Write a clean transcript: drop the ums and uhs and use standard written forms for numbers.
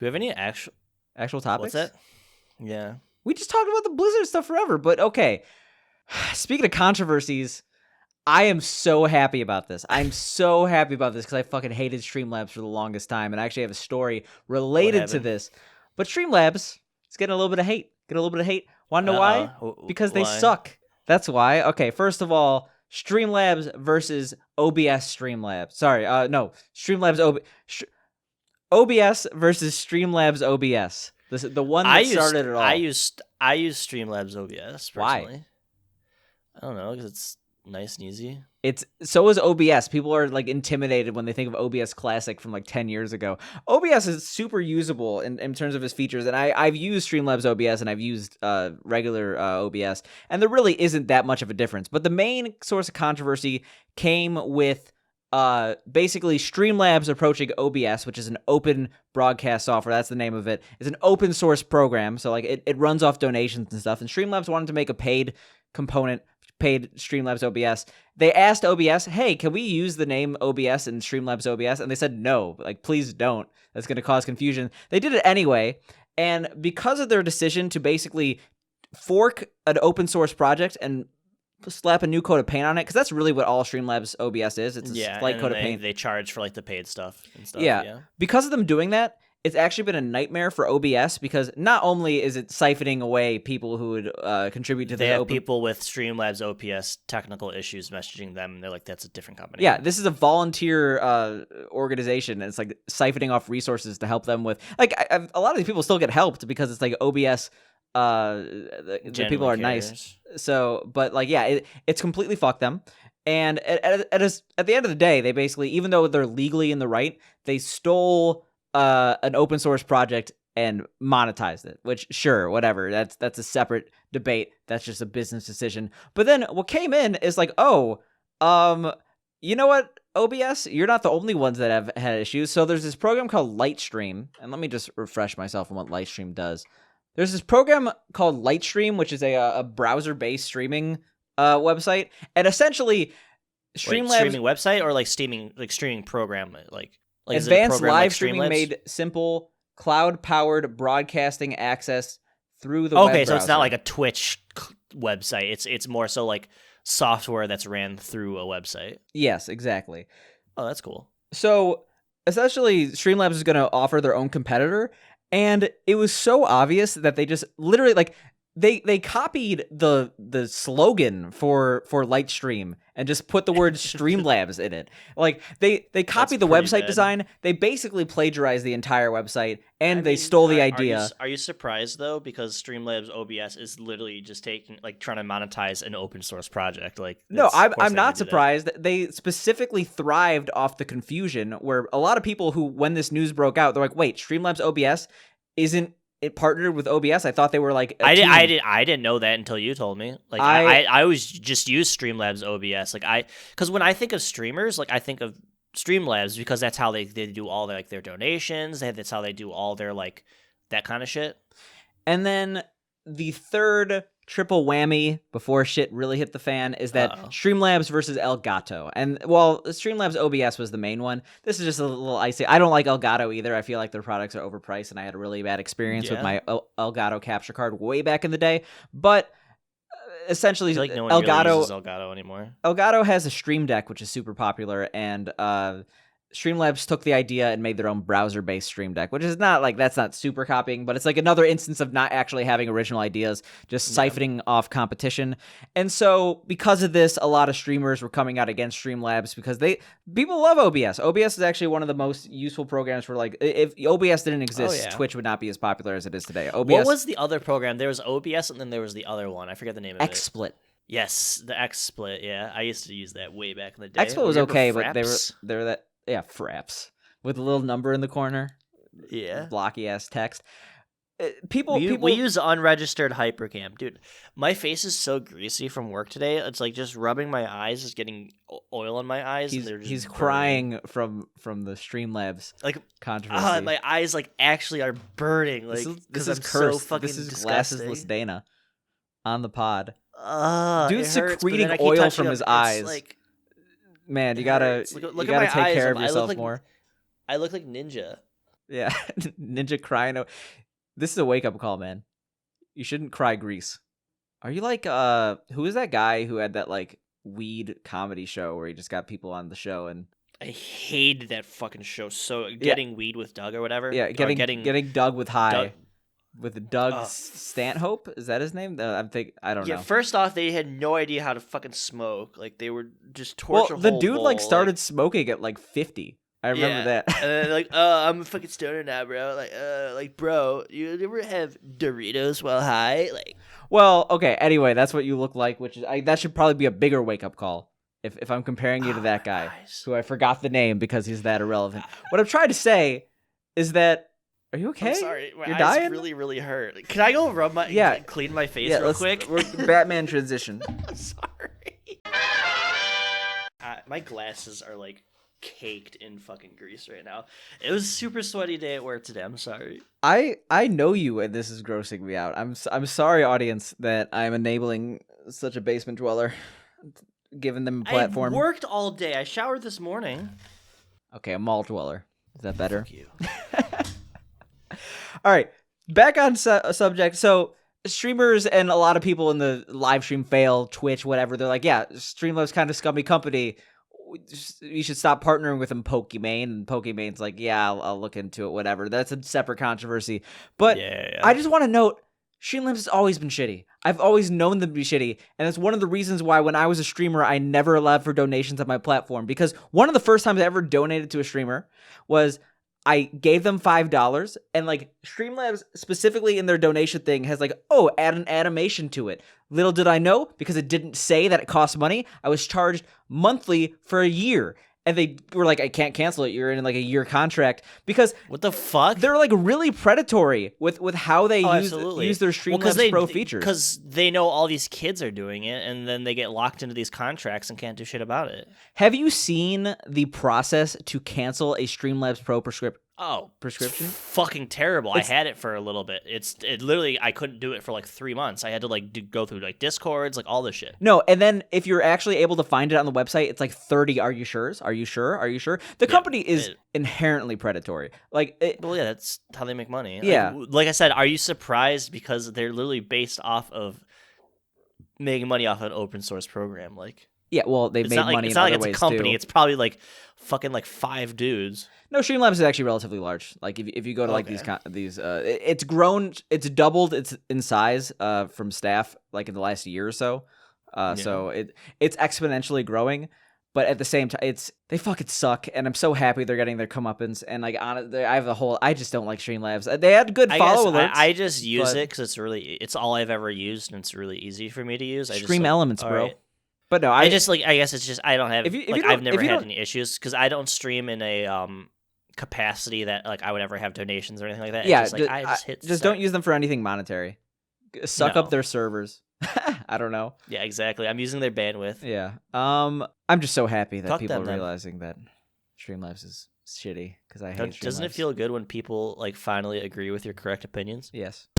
we have any actual topics? What's that? Yeah. We just talked about the Blizzard stuff forever, but okay. Speaking of controversies, I am so happy about this. I'm so happy about this because I fucking hated Streamlabs for the longest time, and I actually have a story related to this. But Streamlabs is getting a little bit of hate. Want to know why? Because they suck. That's why. Okay, first of all, Streamlabs versus OBS Streamlabs. Sorry, no. Streamlabs OBS versus Streamlabs OBS. This is the one that started it all. I use Streamlabs OBS personally. Why? I don't know, because it's nice and easy. So is OBS. People are like intimidated when they think of OBS Classic from like 10 years ago. OBS is super usable in terms of its features, and I've used Streamlabs OBS and I've used regular OBS, and there really isn't that much of a difference. But the main source of controversy came with basically Streamlabs approaching OBS, which is an open broadcast software. That's the name of it. It's an open source program, so like it runs off donations and stuff. And Streamlabs wanted to make a paid component, paid Streamlabs OBS. They asked OBS, hey, can we use the name OBS in Streamlabs OBS? And they said no, like please don't. That's going to cause confusion. They did it anyway, and because of their decision to basically fork an open source project and slap a new coat of paint on it, because that's really what all Streamlabs OBS is. It's a slight coat of paint. They charge for like the paid stuff and stuff. Yeah. Because of them doing that, it's actually been a nightmare for OBS, because not only is it siphoning away people who would contribute to they have people with Streamlabs OBS technical issues messaging them, and they're like, that's a different company. Yeah, this is a volunteer organization, and it's like siphoning off resources to help them with, like, a lot of these people still get helped because it's like OBS. The people are nice. So, but like, yeah, it's completely fucked them. And at the end of the day, they basically, even though they're legally in the right, they stole an open source project and monetized it, which sure, whatever. That's a separate debate. That's just a business decision. But then what came in is like, you know what, OBS, you're not the only ones that have had issues. So there's this program called Lightstream, and let me just refresh myself on what Lightstream does. There's this program called Lightstream, which is a browser-based streaming website, and essentially, Streamlabs streaming website or like streaming program, like advanced live streaming made simple, cloud-powered broadcasting access through the web browser. So it's not like a Twitch website. It's more so like software that's ran through a website. Yes, exactly. Oh, that's cool. So essentially, Streamlabs is going to offer their own competitor. And it was so obvious that they just literally, like, they copied the slogan for Lightstream and just put the word Streamlabs in it. Like, they copied the website design. They basically plagiarized the entire website, and they stole the idea. Are you surprised, though? Because Streamlabs OBS is literally just trying to monetize an open source project. Like, no, I'm not surprised. They specifically thrived off the confusion where a lot of people who, when this news broke out, they're like, wait, Streamlabs OBS isn't it partnered with OBS? I thought they were like I didn't know that until you told me. Like I always just use Streamlabs OBS. Like because when I think of streamers, like I think of Streamlabs because that's how they do all their, like, their donations. That's how they do all their, like, that kind of shit. And then the third triple whammy before shit really hit the fan is that Streamlabs versus Elgato. And while Streamlabs OBS was the main one, this is just a little icy. I don't like Elgato either. I feel like their products are overpriced, and I had a really bad experience with my Elgato capture card way back in the day. But essentially, no one really uses Elgato anymore. Elgato has a Stream Deck, which is super popular, and Streamlabs took the idea and made their own browser-based Stream Deck, which is not like, that's not super copying, but it's like another instance of not actually having original ideas, just siphoning off competition. And so because of this, a lot of streamers were coming out against Streamlabs because people love OBS. OBS is actually one of the most useful programs for, like, if OBS didn't exist, Twitch would not be as popular as it is today. OBS, what was the other program? There was OBS, and then there was the other one. I forget the name of it. XSplit. Yes, the XSplit. Yeah, I used to use that way back in the day. XSplit was okay, but they were that. Yeah, fraps with a little number in the corner. Yeah, blocky ass text. We use unregistered hypercam, dude. My face is so greasy from work today. It's like just rubbing my eyes is getting oil in my eyes. He's crying from the Streamlabs like controversy. My eyes like actually are burning. Like this is cursed. So fucking this is glassesless Dana on the pod. Dude's secreting oil from his eyes. Like, man, you gotta take care of yourself more. I look like Ninja. Yeah, Ninja crying. This is a wake up call, man. You shouldn't cry Grease. Are you like who is that guy who had that like weed comedy show where he just got people on the show and I hated that fucking show. So yeah, getting weed with Doug or whatever. yeah, Or getting Doug with high Doug. with Doug Stanhope. Is that his name? I don't Yeah, know. first off, they had no idea how to fucking smoke. Like they were just torch a Well, the whole dude bowl, like started smoking at like 50. I remember that. And then like, oh, I'm a fucking stoner now, bro. Like, bro, you ever have Doritos while high? Like, Well, okay. Anyway, that's what you look like, which is that should probably be a bigger wake up call. If I'm comparing you to that guy, who I forgot the name because he's that irrelevant. What I'm trying to say is that, are you okay? I'm sorry, my You're eyes dying? really, really hurt. Can I go rub my clean my face real quick? We're Batman transition. Sorry. My glasses are like caked in fucking grease right now. It was a super sweaty day at work today. I'm sorry. I know you, and this is grossing me out. I'm sorry, audience, that I'm enabling such a basement dweller, giving them a platform. I worked all day. I showered this morning. Okay, a mall dweller. Is that better? Fuck you. All right, back on subject. So streamers and a lot of people in the live stream fail, Twitch, whatever. They're like, yeah, Streamlabs kind of scummy company. You should stop partnering with them, Pokimane. And Pokimane's like, yeah, I'll look into it, whatever. That's a separate controversy. But I just want to note, Streamlabs has always been shitty. I've always known them to be shitty. And that's one of the reasons why when I was a streamer, I never allowed for donations on my platform. Because one of the first times I ever donated to a streamer was I gave them $5, and like Streamlabs specifically in their donation thing has like, oh, add an animation to it. Little did I know, because it didn't say that it cost money, I was charged monthly for a year. And they were like, I can't cancel it. You're in like a year contract. Because what the fuck? They're like really predatory with how they use their Streamlabs Pro features. Because they know all these kids are doing it, and then they get locked into these contracts and can't do shit about it. Have you seen the process to cancel a Streamlabs Pro prescription? It's fucking terrible. I had it for a little bit. It literally, I couldn't do it for like 3 months. I had to like go through like Discords, like all this shit. No, and then if you're actually able to find it on the website, it's like 30. Are you sure? Are you sure? Are you sure? The company is inherently predatory. Well, yeah, that's how they make money. Yeah, like I said, are you surprised because they're literally based off of making money off an open source program? Like, yeah, well, they've made money. It's not in like other it's a company. Too. It's probably like fucking like 5 dudes. No, Streamlabs is actually relatively large. Like if you go to like these it's grown, it's doubled in size from staff like in the last year or so. So it's exponentially growing, but at the same time they fucking suck, and I'm so happy they're getting their comeuppance. And like I just don't like Streamlabs. They had good follow alerts. I just use it because it's all I've ever used, and it's really easy for me to use. Stream Elements, bro. Right. But no, I guess it's just I don't have I've never had any issues because I don't stream in a capacity that like I would ever have donations or anything like that. Yeah, it's just, I just hit just don't use them for anything monetary. Suck up their servers. I don't know. Yeah, exactly. I'm using their bandwidth. Yeah. I'm just so happy that Fuck people them, are realizing that Streamlabs is shitty because I hate Streamlabs. Doesn't it feel good when people like finally agree with your correct opinions? Yes.